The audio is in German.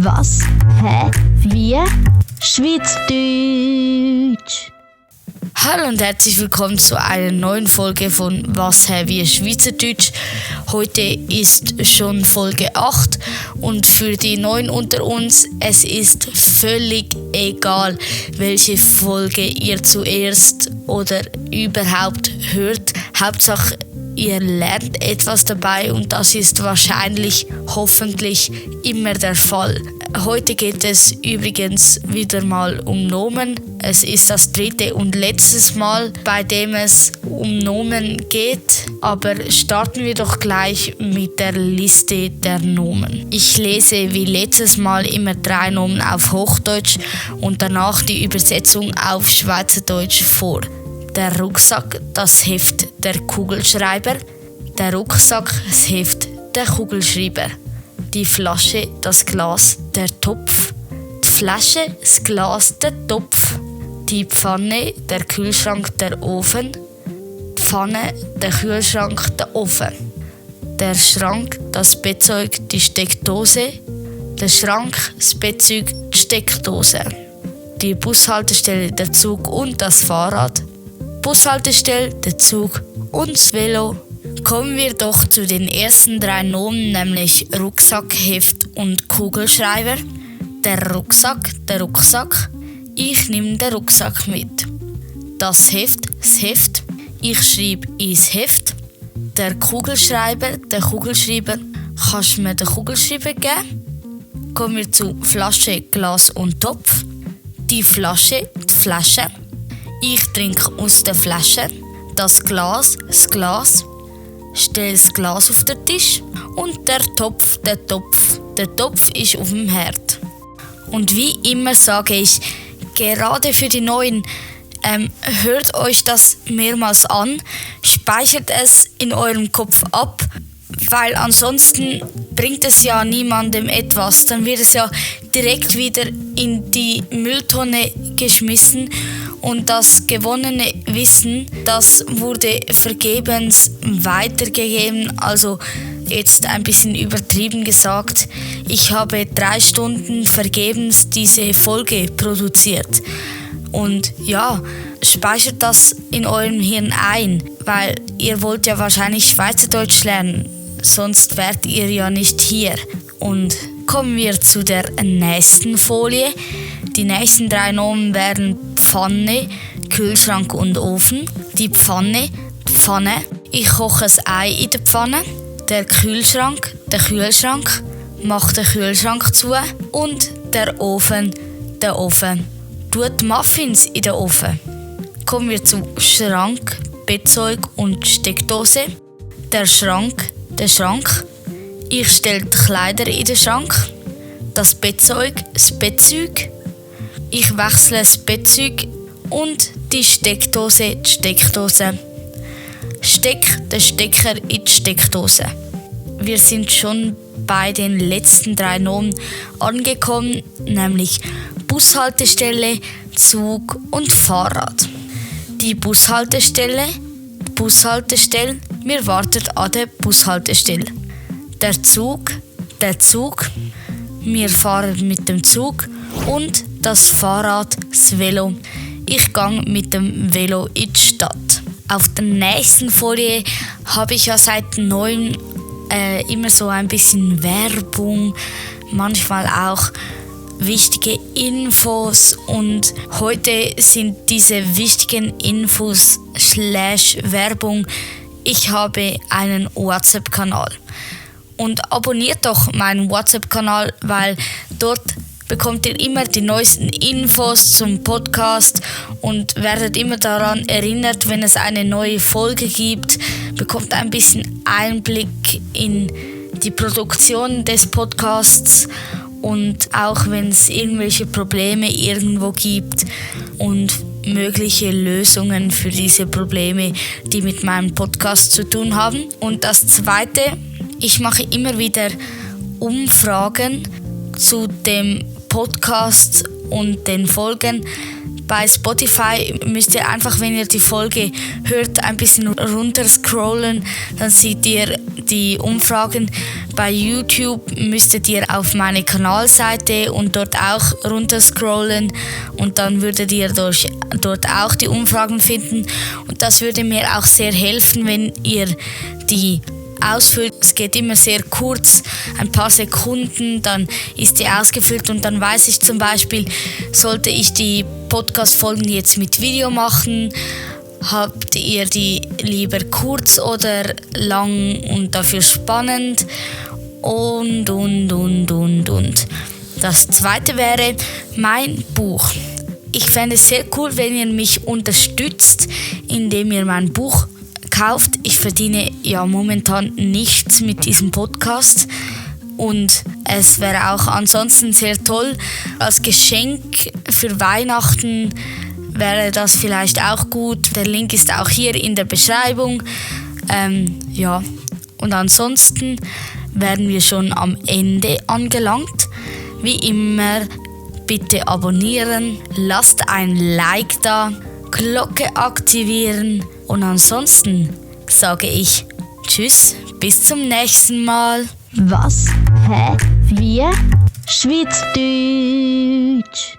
Was? Hä? Wie? Schweizerdeutsch! Hallo und herzlich willkommen zu einer neuen Folge von Was, hä, wie Schweizerdeutsch. Heute ist schon Folge 8 und für die Neuen unter uns, es ist völlig egal, welche Folge ihr zuerst oder überhaupt hört. Hauptsache, ihr lernt etwas dabei und das ist wahrscheinlich, hoffentlich immer der Fall. Heute geht es übrigens wieder mal um Nomen. Es ist das dritte und letztes Mal, bei dem es um Nomen geht. Aber starten wir doch gleich mit der Liste der Nomen. Ich lese wie letztes Mal immer 3 Nomen auf Hochdeutsch und danach die Übersetzung auf Schweizerdeutsch vor. Der Rucksack, das Heft, der Kugelschreiber. Der Rucksack, das Heft, der Kugelschreiber. Die Flasche, das Glas, der Topf. Die Flasche, das Glas, der Topf. Die Pfanne, der Kühlschrank, der Ofen. Die Pfanne, der Kühlschrank, der Ofen. Der Schrank, das Bettzeug, die Steckdose. Der Schrank, das Bettzeug, die Steckdose. Die Bushaltestelle, der Zug und das Fahrrad. Bushaltestelle, der Zug und das Velo. Kommen wir doch zu den ersten 3 Nomen, nämlich Rucksack, Heft und Kugelschreiber. Der Rucksack. Ich nehme den Rucksack mit. Das Heft. Ich schreibe ins Heft. Der Kugelschreiber. Kannst du mir den Kugelschreiber geben? Kommen wir zu Flasche, Glas und Topf. Die Flasche. Ich trinke aus der Flasche. Das Glas. Stell das Glas auf den Tisch. Und der Topf. Der Topf ist auf dem Herd. Und wie immer sage ich, gerade für die Neuen, hört euch das mehrmals an, speichert es in eurem Kopf ab, weil ansonsten bringt es ja niemandem etwas. Dann wird es ja direkt wieder in die Mülltonne geschmissen und das gewonnene Wissen, das wurde vergebens weitergegeben. Also jetzt ein bisschen übertrieben gesagt, ich habe 3 Stunden vergebens diese Folge produziert. Und ja, speichert das in eurem Hirn ein, weil ihr wollt ja wahrscheinlich Schweizerdeutsch lernen, sonst wärt ihr ja nicht hier. Und kommen wir zu der nächsten Folie. Die nächsten 3 Nomen wären Pfanne, Kühlschrank und Ofen. Die Pfanne, ich koche ein Ei in der Pfanne. Der Kühlschrank, macht den Kühlschrank zu. Und der Ofen, tut Muffins in den Ofen. Kommen wir zu Schrank, Bettzeug und Steckdose. Der Schrank, ich stelle die Kleider in den Schrank. Das Bettzeug, ich wechsle das Bettzeug und die Steckdose, Steck den Stecker in die Steckdose. Wir sind schon bei den letzten 3 Nomen angekommen, nämlich Bushaltestelle, Zug und Fahrrad. Die Bushaltestelle, wir warten an der Bushaltestelle. Der Zug, wir fahren mit dem Zug und das Fahrrad, das Velo. Ich gehe mit dem Velo in die Stadt. Auf der nächsten Folie habe ich ja seit neuem immer so ein bisschen Werbung, manchmal auch wichtige Infos und heute sind diese wichtigen Infos /Werbung. Ich habe einen WhatsApp-Kanal und abonniert doch meinen WhatsApp-Kanal, weil dort bekommt ihr immer die neuesten Infos zum Podcast und werdet immer daran erinnert, wenn es eine neue Folge gibt, bekommt ein bisschen Einblick in die Produktion des Podcasts und auch wenn es irgendwelche Probleme irgendwo gibt und mögliche Lösungen für diese Probleme, die mit meinem Podcast zu tun haben. Und das Zweite, ich mache immer wieder Umfragen zu dem Podcast und den Folgen. Bei Spotify müsst ihr einfach, wenn ihr die Folge hört, ein bisschen runterscrollen scrollen, dann seht ihr die Umfragen. Bei YouTube müsstet ihr auf meine Kanalseite und dort auch runter scrollen und dann würdet ihr dort auch die Umfragen finden. Und das würde mir auch sehr helfen, wenn ihr die ausfüllt. Es geht immer sehr kurz, ein paar Sekunden, dann ist die ausgefüllt und dann weiß ich zum Beispiel, sollte ich die Podcast-Folgen jetzt mit Video machen, habt ihr die lieber kurz oder lang und dafür spannend und. Das zweite wäre mein Buch. Ich fände es sehr cool, wenn ihr mich unterstützt, indem ihr mein Buch kauft. Ich verdiene ja momentan nichts mit diesem Podcast und es wäre auch ansonsten sehr toll. Als Geschenk für Weihnachten wäre das vielleicht auch gut. Der Link ist auch hier in der Beschreibung. Und ansonsten werden wir schon am Ende angelangt. Wie immer, bitte abonnieren, lasst ein Like da, Glocke aktivieren und ansonsten sage ich Tschüss, bis zum nächsten Mal. Was? Hä? Wie? Schweizerdeutsch.